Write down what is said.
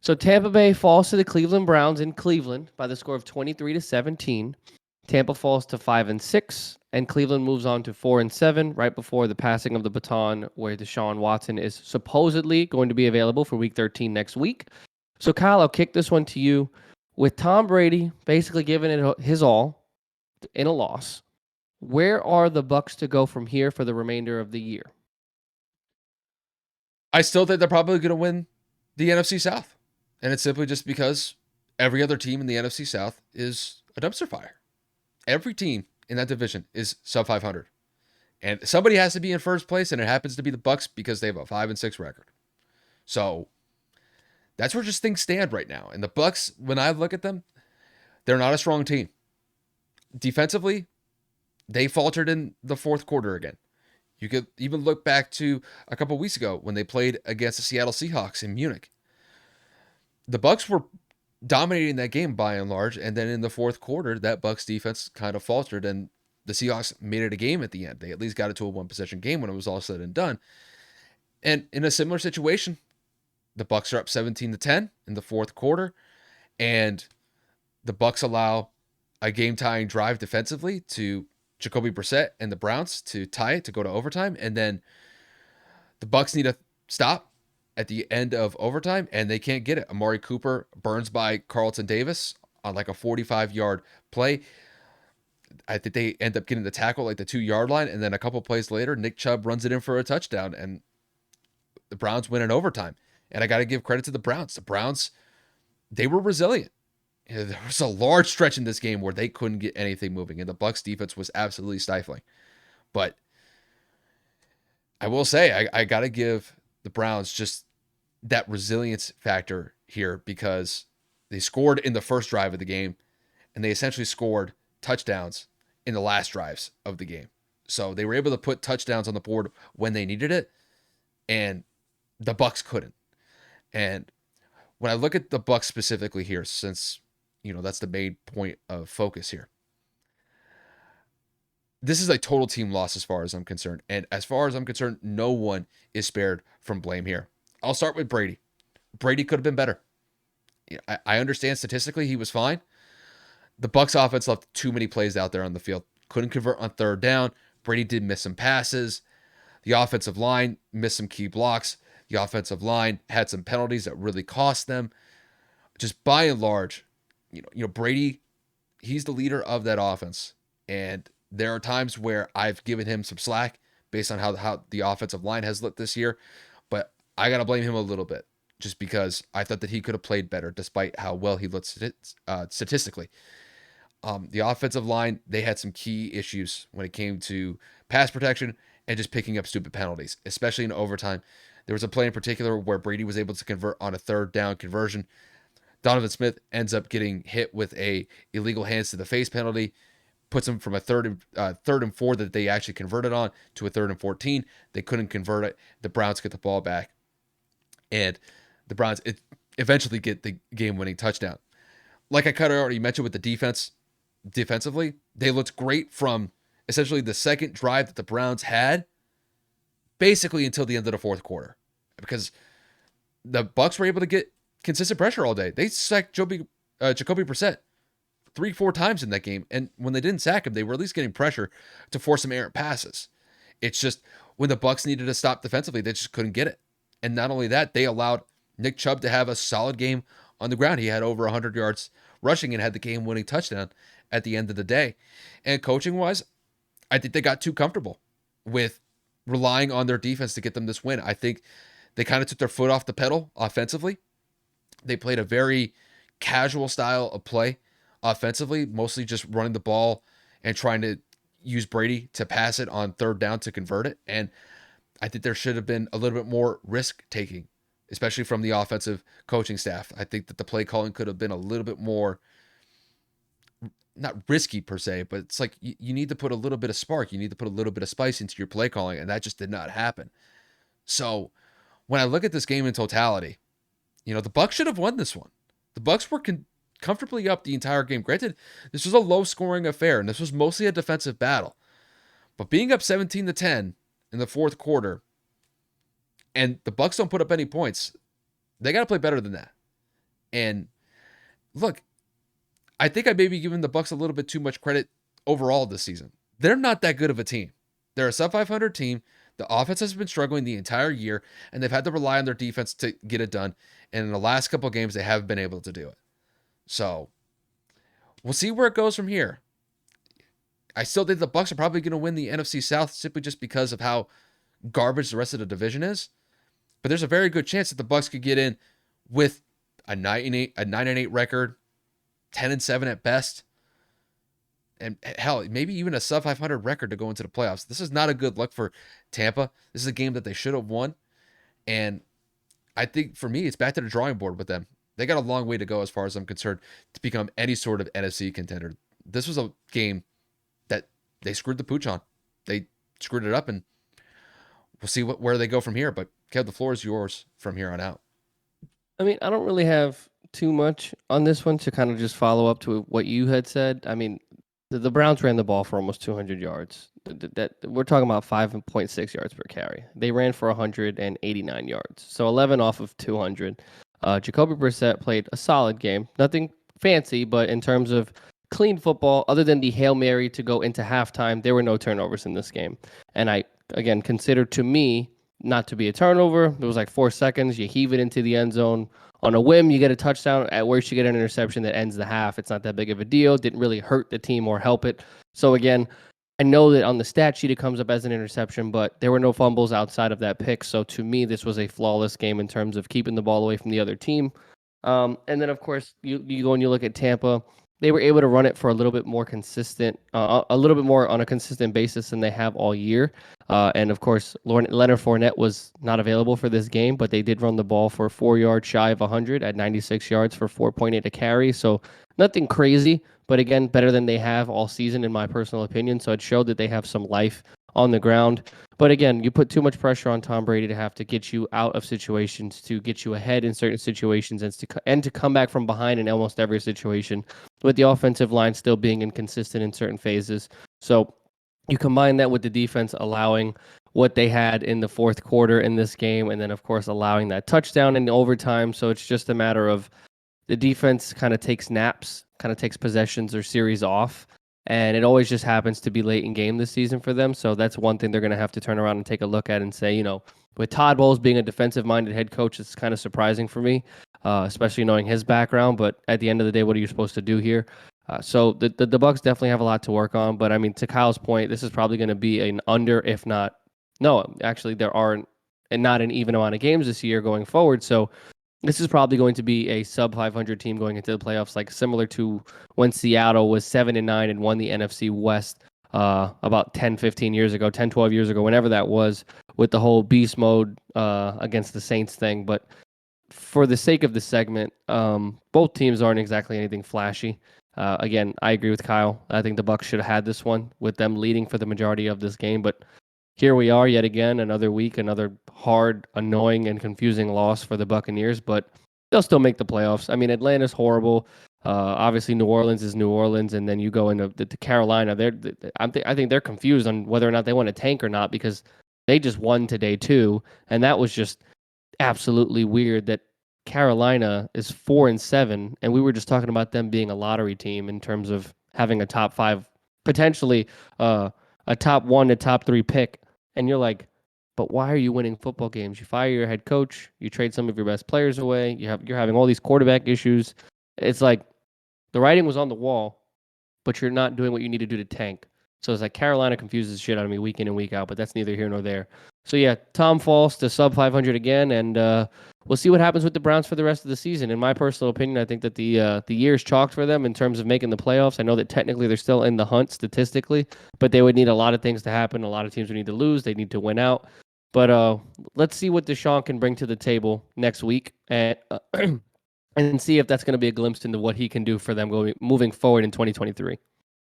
So Tampa Bay falls to the Cleveland Browns in Cleveland by the score of 23-17. Tampa falls to 5-6, and Cleveland moves on to 4-7 right before the passing of the baton, where Deshaun Watson is supposedly going to be available for Week 13 next week. So Kyle, I'll kick this one to you. With Tom Brady basically giving it his all in a loss, where are the Bucs to go from here for the remainder of the year? I still think they're probably going to win the NFC South. And it's simply just because every other team in the NFC South is a dumpster fire. Every team in that division is sub 500. And somebody has to be in first place, and it happens to be the Bucs because they have a 5-6 record. So that's where just things stand right now. And the Bucs, when I look at them, they're not a strong team. Defensively, they faltered in the fourth quarter again. You could even look back to a couple weeks ago when they played against the Seattle Seahawks in Munich. The Bucs were dominating that game by and large, and then in the fourth quarter, that Bucs defense kind of faltered, and the Seahawks made it a game at the end. They at least got it to a one-possession game when it was all said and done. And in a similar situation, the Bucs are up 17-10 in the fourth quarter, and the Bucs allow a game-tying drive defensively to Jacoby Brissett and the Browns to tie it to go to overtime, and then the Bucs need a stop at the end of overtime, and they can't get it. Amari Cooper burns by Carlton Davis on like a 45-yard play. I think they end up getting the tackle like the 2-yard line, and then a couple plays later, Nick Chubb runs it in for a touchdown, and the Browns win in overtime. And I got to give credit to the Browns. The Browns, they were resilient. There was a large stretch in this game where they couldn't get anything moving, and the Bucs defense was absolutely stifling. But I will say, I got to give the Browns just that resilience factor here, because they scored in the first drive of the game, and they essentially scored touchdowns in the last drives of the game. So they were able to put touchdowns on the board when they needed it, and the Bucs couldn't. And when I look at the Bucs specifically here, since that's the main point of focus here, this is a total team loss as far as I'm concerned. And as far as I'm concerned, no one is spared from blame here. I'll start with Brady. Brady could have been better. I understand statistically he was fine. The Bucs offense left too many plays out there on the field. Couldn't convert on third down. Brady did miss some passes. The offensive line missed some key blocks. The offensive line had some penalties that really cost them. Just by and large, Brady, he's the leader of that offense. And there are times where I've given him some slack based on how the offensive line has looked this year. But I got to blame him a little bit, just because I thought that he could have played better despite how well he looked statistically. The offensive line, they had some key issues when it came to pass protection and just picking up stupid penalties, especially in overtime. There was a play in particular where Brady was able to convert on a third down conversion. Donovan Smith ends up getting hit with a illegal hands to the face penalty, puts him from a third and 4 that they actually converted on to a 3rd and 14. They couldn't convert it. The Browns get the ball back, and the Browns eventually get the game-winning touchdown. Like I kind of already mentioned with the defense, defensively, they looked great from essentially the second drive that the Browns had, basically until the end of the fourth quarter, because the Bucs were able to get consistent pressure all day. They sacked Jacoby Brissett 3-4 times in that game, and when they didn't sack him, they were at least getting pressure to force some errant passes. It's just when the Bucs needed to stop defensively, they just couldn't get it. And not only that, they allowed Nick Chubb to have a solid game on the ground. He had over 100 yards rushing and had the game-winning touchdown at the end of the day. And coaching-wise, I think they got too comfortable with relying on their defense to get them this win. I think they kind of took their foot off the pedal offensively. They played a very casual style of play offensively, mostly just running the ball and trying to use Brady to pass it on third down to convert it. And I think there should have been a little bit more risk-taking, especially from the offensive coaching staff. I think that the play calling could have been a little bit more, not risky per se, but it's like you need to put a little bit of spark. You need to put a little bit of spice into your play calling, and that just did not happen. So when I look at this game in totality, the Bucs should have won this one. The Bucs were comfortably up the entire game. Granted, this was a low-scoring affair, and this was mostly a defensive battle. But being up 17-10 in the fourth quarter, and the Bucs don't put up any points, they got to play better than that. And look, I think I may be giving the Bucs a little bit too much credit overall this season. They're not that good of a team. They're a sub 500 team. The offense has been struggling the entire year, and they've had to rely on their defense to get it done. And in the last couple of games, they haven't been able to do it. So we'll see where it goes from here. I still think the Bucs are probably going to win the NFC South simply just because of how garbage the rest of the division is. But there's a very good chance that the Bucs could get in with a 9-8 record, 10-7 at best, and hell, maybe even a sub 500 record to go into the playoffs. This is not a good look for Tampa. This is a game that they should have won, and I think for me, it's back to the drawing board with them. They got a long way to go as far as I'm concerned to become any sort of NFC contender. This was a game that they screwed the pooch on. They screwed it up, and we'll see where they go from here. But Kev, the floor is yours from here on out. I mean, I don't really have too much on this one to kind of just follow up to what you had said. I mean, the Browns ran the ball for almost 200 yards. That we're talking about 5.6 yards per carry. They ran for 189 yards, so 11 off of 200. Jacoby Brissett played a solid game. Nothing fancy, but in terms of clean football, other than the Hail Mary to go into halftime, there were no turnovers in this game. And I, again, consider to me not to be a turnover. It was like 4 seconds. You heave it into the end zone. On a whim, you get a touchdown. At worst, you get an interception that ends the half. It's not that big of a deal. Didn't really hurt the team or help it. So again, I know that on the stat sheet it comes up as an interception, but there were no fumbles outside of that pick. So to me, this was a flawless game in terms of keeping the ball away from the other team. And then, of course, you go and you look at Tampa. They were able to run it for a little bit more consistent, a little bit more on a consistent basis than they have all year. And of course, Leonard Fournette was not available for this game, but they did run the ball for 4 yards shy of 100 at 96 yards for 4.8 a carry. So nothing crazy, but again, better than they have all season, in my personal opinion. So it showed that they have some life on the ground. But again, you put too much pressure on Tom Brady to have to get you out of situations, to get you ahead in certain situations, and to come back from behind in almost every situation, with the offensive line still being inconsistent in certain phases. So you combine that with the defense allowing what they had in the fourth quarter in this game, and then, of course, allowing that touchdown in overtime. So it's just a matter of the defense kind of takes naps, kind of takes possessions or series off. And it always just happens to be late in game this season for them. So that's one thing they're going to have to turn around and take a look at and say, with Todd Bowles being a defensive-minded head coach, it's kind of surprising for me, especially knowing his background. But at the end of the day, what are you supposed to do here? So the Bucs definitely have a lot to work on. But, I mean, to Kyle's point, this is probably going to be an under, if not – no, actually, there are not an even amount of games this year going forward. So this is probably going to be a sub 500 team going into the playoffs, like similar to when Seattle was 7-9 and won the NFC West about 10, 15 years ago, 10, 12 years ago, whenever that was, with the whole beast mode against the Saints thing. But for the sake of the segment, both teams aren't exactly anything flashy. Again, I agree with Kyle. I think the Bucs should have had this one with them leading for the majority of this game, but here we are yet again, another week, another hard, annoying, and confusing loss for the Buccaneers, but they'll still make the playoffs. I mean, Atlanta's horrible. Obviously, New Orleans is New Orleans, and then you go into Carolina. I think they're confused on whether or not they want to tank or not, because they just won today too, and that was just absolutely weird that Carolina is 4-7, and we were just talking about them being a lottery team in terms of having a top 5, potentially a top 1 to top 3 pick. And you're like, but why are you winning football games? You fire your head coach, you trade some of your best players away, you're having all these quarterback issues. It's like the writing was on the wall, but you're not doing what you need to do to tank. So it's like Carolina confuses the shit out of me week in and week out, but that's neither here nor there. So yeah, Tom falls to sub 500 again, and we'll see what happens with the Browns for the rest of the season. In my personal opinion, I think that the year's chalked for them in terms of making the playoffs. I know that technically they're still in the hunt statistically, but they would need a lot of things to happen. A lot of teams would need to lose. They need to win out. But let's see what Deshaun can bring to the table next week, and and see if that's going to be a glimpse into what he can do for them moving forward in 2023.